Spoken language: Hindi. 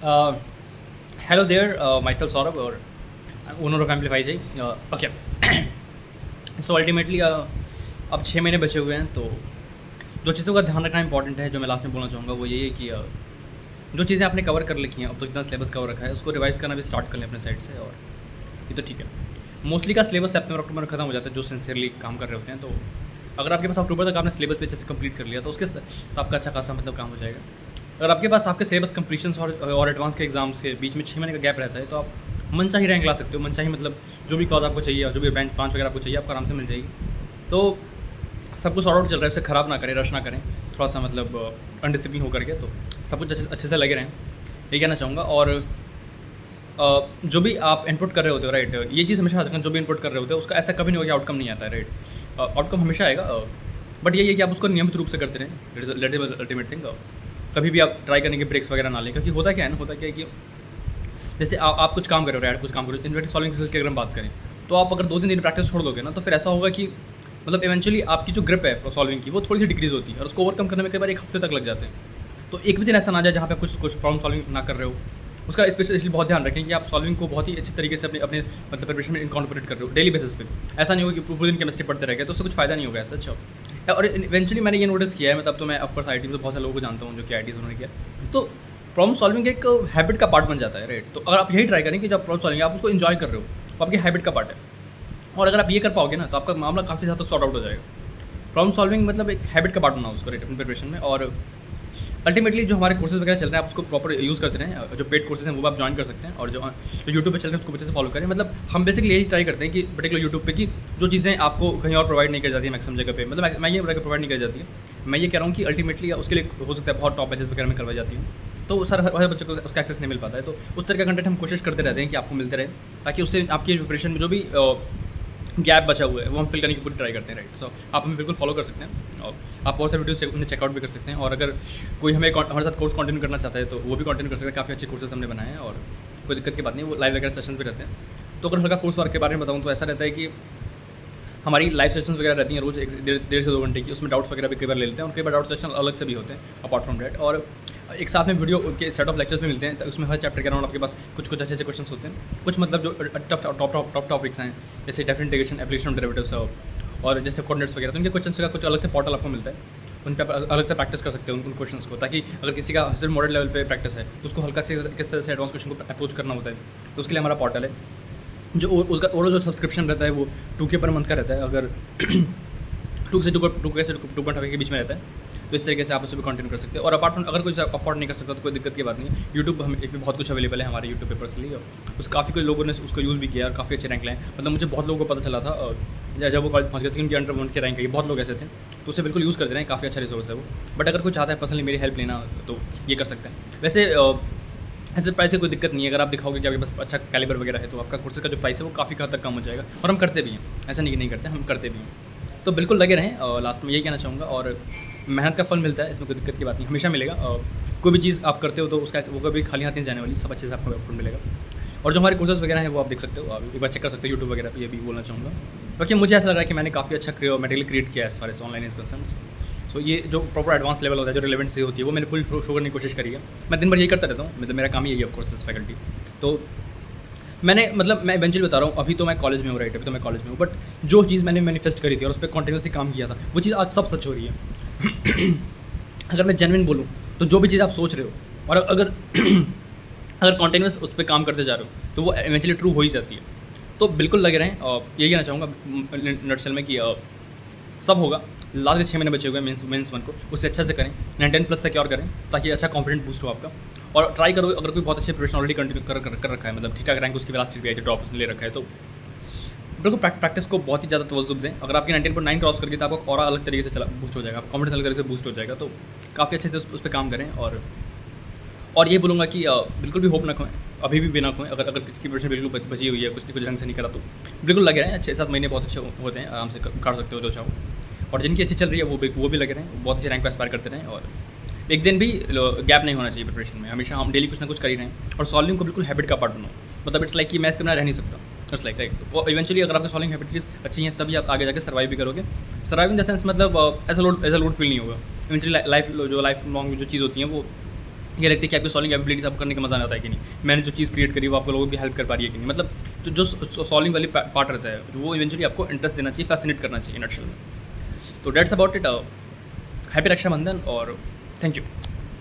Uh, Hello there, myself Saurabh, or owner of Amplify J. Okay, so ultimately अब 6 महीने बचे हुए हैं, तो जो चीज़ों का ध्यान रखना इंपॉर्टेंट है, जो मैं लास्ट में बोलना चाहूँगा वो यही है कि जो चीज़ें आपने कवर कर लिखी हैं, अब तो जितना सिलेबस कवर रखा है उसको रिवाइज करना भी स्टार्ट कर लें अपने साइड से। और ये तो ठीक है, मोस्टली का सिलेबस सितंबर अक्टूबर में खत्म हो जाता है जो सिंसियरली काम कर रहे होते हैं। तो अगर आपके पास अक्टूबर तक आपने सिलेबस पे अच्छे से कंप्लीट कर लिया तो तो आपका अच्छा खासा मतलब काम हो जाएगा। अगर आपके पास आपके सिलेबस कंप्लीशन और एडवांस के एग्जाम्स के बीच में 6 महीने का गैप रहता है, तो आप मनचाही रैंक ला सकते हो। मनचाही मतलब जो भी क्लॉज आपको चाहिए, जो भी बैंक 5 वगैरह आपको चाहिए, आपको आराम से मिल जाएगी। तो सब कुछ सॉर्ट आउट चल रहा है, इसे ख़राब ना करें, रश ना करें, थोड़ा सा मतलब अनडिसिप्लिन होकर के, तो सब कुछ अच्छे से लगे रहें, ये कहना चाहूँगा। और जो भी आप इनपुट कर रहे होते हो, राइट, ये चीज़ हमेशा याद रखना, जो भी इनपुट कर रहे होते हो उसका ऐसा कभी नहीं होगा कि आउटकम नहीं आता है, राइट। आउटकम हमेशा आएगा, बट यही है कि आप उसको नियमित रूप से करते रहें, लेट इज अल्टीमेट थिंग। कभी भी आप ट्राई करने के ब्रेक्स वगैरह ना लें, क्योंकि होता क्या है ना, होता क्या है कि जैसे आप कुछ काम कर रहे हो, राइट, कुछ काम करो, इन्वर्टेड सॉल्विंग स्किल्स की अगर हम बात करें, तो आप अगर 2-3 दिन प्रैक्टिस छोड़ दोगे ना, तो फिर ऐसा होगा कि मतलब इवेंचुअली आपकी जो ग्रिप है सॉल्विंग की वो थोड़ी सी डिक्रीज होती है, और उसको ओवरकम करने में कई बार 1 हफ्ते तक लग जाते हैं। तो एक भी दिन ऐसा ना जाए जहाँ पे कुछ प्रॉब्लम सॉल्विंग ना कर रहे हो। उसका स्पेशली बहुत ध्यान रखें कि आप सॉल्विंग को बहुत ही अच्छी तरीके से अपने अपने मतलब प्रिपरेशन में इनकॉर्पोरेट कर रहे हो डेली बेसिस पे। ऐसा नहीं होगा कि पूरे दिन केमिस्ट्री पढ़ते रह गए, तो उससे कुछ फ़ायदा नहीं होगा ऐसा। अच्छा, और इवेंचुअली मैंने ये नोटिस किया है, मतलब तो मैं ऑफकोर्स आई टी में तो बहुत सारे लोगों को जानता हूँ जो कि आई टी उन्होंने किया, तो प्रॉब्लम सॉल्विंग एक हैबिट का पार्ट बन जाता है, राइट। तो अगर आप यही ट्राई करें कि जब प्रॉब्लम सॉल्विंग आप उसको इन्जॉय कर रहे हो, तो आपकी हैबिट का पार्ट है, और अगर आप ये कर पाओगे ना, तो आपका मामला काफ़ी ज़्यादा तक सॉर्ट आउट हो जाएगा। प्रॉब्लम सॉल्विंग मतलब एक हैबिट का पार्ट बनाओ उसको, राइट, अपनी प्रिपरेशन में। और अल्टीमेटली जो हमारे कोर्सेज वगैरह चल रहे हैं, आप उसको प्रॉपर यूज़ करते रहें। जो पेड कोर्सेज हैं वो आप ज्वाइन कर सकते हैं, और जो यूट्यूब पे चल रहे हैं उसको अच्छे से फॉलो करें। मतलब हम बेसिकली यही ट्राई करते हैं कि पर्टिकुलर यूट्यूब पे कि जो चीज़ें आपको कहीं और प्रोवाइड नहीं कर जाती है मैक्सिमम जगह पे, मतलब मैं ये बोला कि प्रोवाइड नहीं कर जाती है, मैं ये कह रहा हूँ कि अल्टीमेटली उसके लिए हो सकता है बहुत टॉप बैचेस वगैरह में करवाई जाती है, तो सर हर बच्चे को उसका एक्सेस नहीं मिल पाता है। तो उस तरह का कंटेंट हम कोशिश करते रहते हैं कि आपको मिलते रहे, ताकि उससे आपकी प्रिपरेशन में जो भी गैप बचा हुआ है वो हम फिल करने की पूरी ट्राई करते हैं, राइट। सो आप हमें बिल्कुल फॉलो कर सकते हैं, और आप बहुत सारे वीडियोस उन्हें चेकआउट भी कर सकते हैं। और अगर कोई हमारे साथ कोर्स कंटिन्यू करना चाहता है तो वो भी कंटिन्यू कर सकते हैं। काफ़ी अच्छे कोर्सेज हमने बनाए हैं, और कोई दिक्कत की बात नहीं, वो लाइव वगैरह सेशन भी रहते हैं। तो अगर हल्का कोर्स वर्क के बारे में बताऊँ तो ऐसा रहता है कि हमारी लाइव सेशंस वगैरह रहती हैं रोज़ 1 डेढ़ से 2 घंटे की, उसमें डाउट्स वगैरह भी कई बार ले लेते हैं, और कई बार डाउट सेशन अलग से भी होते हैं अपार्ट फ्रॉम डैट। और एक साथ में वीडियो के सेट ऑफ लेक्चर्स भी मिलते हैं, तो उसमें हर चैप्टर के अराउंड आपके पास कुछ कुछ अच्छे अच्छे क्वेश्चन होते हैं। कुछ मतलब जो टॉप टॉपिक्स हैं, जैसे definite integration, application of derivatives, और जैसे कोऑर्डिनेट्स वगैरह, तो उनके क्वेश्चन का कुछ अलग से पोर्टल आपको मिलता है, उन पर अलग से प्रैक्टिस कर सकते हैं उन क्वेश्चंस को, ताकि अगर किसी का सिर्फ मॉडल लेवल पे प्रैक्टिस है तो उसको हल्का से किस तरह से एडवांस क्वेश्चन को अप्रोच करना होता है, तो उसके लिए हमारा पोर्टल है। जो उसका और जो सब्सक्रिप्शन रहता है वो 2K पर मंथ का रहता है, अगर 2 से 2.5 के बीच में रहता है, तो इस तरीके से आप उसे भी कंटिन्यू कर सकते हैं। और अपार्ट फ्रॉम अगर कोई अफोर्ड नहीं कर सकता तो कोई दिक्कत की बात नहीं है, यूट्यूब हम एक भी बहुत कुछ अवेलेबल है हमारे यूट्यूब पे पर्सनली, और उस काफ़ी कोई लोगों ने उसको यूज़ भी किया और काफ़ी अच्छे रैंक लाए। मतलब मुझे बहुत लोगों को पता चला था जब वो कॉलेज पहुँच गए थे उनके अंडर 1 के रैंक आई, बहुत लोग ऐसे थे, तो उसे बिल्कुल यूज़ करते रहे, काफ़ी अच्छा रिसोर्स है वो। बट अगर कोई चाहता है पर्सनली मेरी हेल्प लेना तो ये कर सकते हैं। वैसे ऐसे प्राइस से कोई दिक्कत नहीं है, अगर आप दिखाओगे कि आपके पास अच्छा कैलिबर वगैरह है तो आपका कोर्सेज का जो प्राइस है वो काफ़ी हद तक कम हो जाएगा, और हम करते भी हैं, ऐसा नहीं कि नहीं करते, हम करते भी हैं। तो बिल्कुल लगे रहें, और लास्ट में यही कहना चाहूँगा। और मेहनत का फल मिलता है, इसमें कोई दिक्कत की बात नहीं, हमेशा मिलेगा। और कोई भी चीज़ आप करते हो तो उसका वो कभी खाली हाथ नहीं जाने वाली, सब अच्छे से आपको आउटपुट मिलेगा। और जो हमारे कोर्सेज वगैरह हैं वो आप देख सकते हो, आप एक बार चेक कर सकते हो यूट्यूब वगैरह पे, ये भी बोलना चाहूँगा। बाकी मुझे ऐसा लग रहा है कि मैंने काफ़ी अच्छा मटेरियल क्रिएट किया है as far as online is concern. So ये जो प्रॉपर एडवांस लेवल होता है, जो रिलेवेंट से होती है, वो मैंने पूरी शो करने की कोशिश करी है। मैं दिन भर यही करता रहता हूँ, मतलब मेरा काम ही यही है ऑफ कोर्स एज फैकल्टी। तो मैंने मतलब मैं इवेंचुअली बता रहा हूँ, अभी तो मैं कॉलेज में हूँ, राइट, अभी तो मैं कॉलेज में हूँ, बट जो चीज़ मैंने मैनिफेस्ट करी थी और उस पर कॉन्टिन्यूसली काम किया था, वो चीज़ आज सब सच हो रही है। अगर मैं जेन्युइन बोलूँ तो जो भी चीज़ आप सोच रहे हो, और अगर अगर कॉन्टिन्यूस उस पर काम करते जा रहे हो, तो वो इवेंचुअली ट्रू हो ही जाती है। तो बिल्कुल लगे रहें, और यही कहना चाहूँगा नटसेल में कि सब होगा। लास्ट के 6 महीने बचे हुए हैं मेंस 1 को, उससे अच्छा से करें, 10+ सिक्योर करें, ताकि अच्छा कॉन्फिडेंट बूस्ट हो आपका। और ट्राई करो, अगर कोई बहुत अच्छे प्रिपरेशन ऑलरेडी कंटिन्यू कर रखा है, मतलब ठीक ठाक रैंक उसकी लास्ट भी आई थी, ड्रॉप उसने ले रखा है, तो बिल्कुल प्रैक्टिस को बहुत ही ज़्यादा तवज्जो दें। अगर आपकी 19.9 क्रॉस करके तो आपको और अलग तरीके से चला बूस्ट हो जाएगा, कॉन्फिडेंस अलग तरीके से बूस्ट हो जाएगा। तो काफ़ी अच्छे से उस पर काम करें। और ये बोलूँगा कि बिल्कुल भी होप ना खोएं, अभी भी ना खोएं। अगर किसी की प्रिपरेशन बिल्कुल बची हुई है, कुछ ढंग से नहीं करा, तो बिल्कुल लगे रहें। 6-7 महीने बहुत अच्छे होते हैं, आराम से काट सकते हो जो चाहो। और जिनकी अच्छी चल रही है वो भी लगे रहें, बहुत अच्छे रैंक पर एस्पायर करते रहें। और एक दिन भी गैप नहीं होना चाहिए प्रिपरेशन में, हमेशा हम डेली कुछ ना कुछ कर ही रहें। और सॉल्विंग को बिल्कुल हैबिट का पार्ट बनाओ, मतलब इट्स लाइक कि मैं इसके बिना रह नहीं सकता, इट्स लाइक राइट। तो इवेंचुअली अगर आपकी सॉल्विंग हैबिलिटीज अच्छी हैं, तभी आप आगे जाकर सर्वाइव भी करोगे। सर्वाइव इन द सेंस मतलब एज अ लोड फील नहीं होगा। इवेंचुअली लाइफ लॉन्ग जो चीज़ होती हैं वो ये लगता है कि आपकी सॉल्विंग एबिलिटीज आपको करने का मज़ा आता है कि नहीं, मैंने जो चीज़ क्रिएट करी वो आपको लोगों की हेल्प कर पा रही है कि नहीं, मतलब जो सॉल्विंग वाली पार्ट रहता है वो इवेंचुअली आपको इंटरेस्ट देना चाहिए, फैसिनेट करना चाहिए नटशल में। तो that's about it. Happy Rakshabandhan और थैंक यू।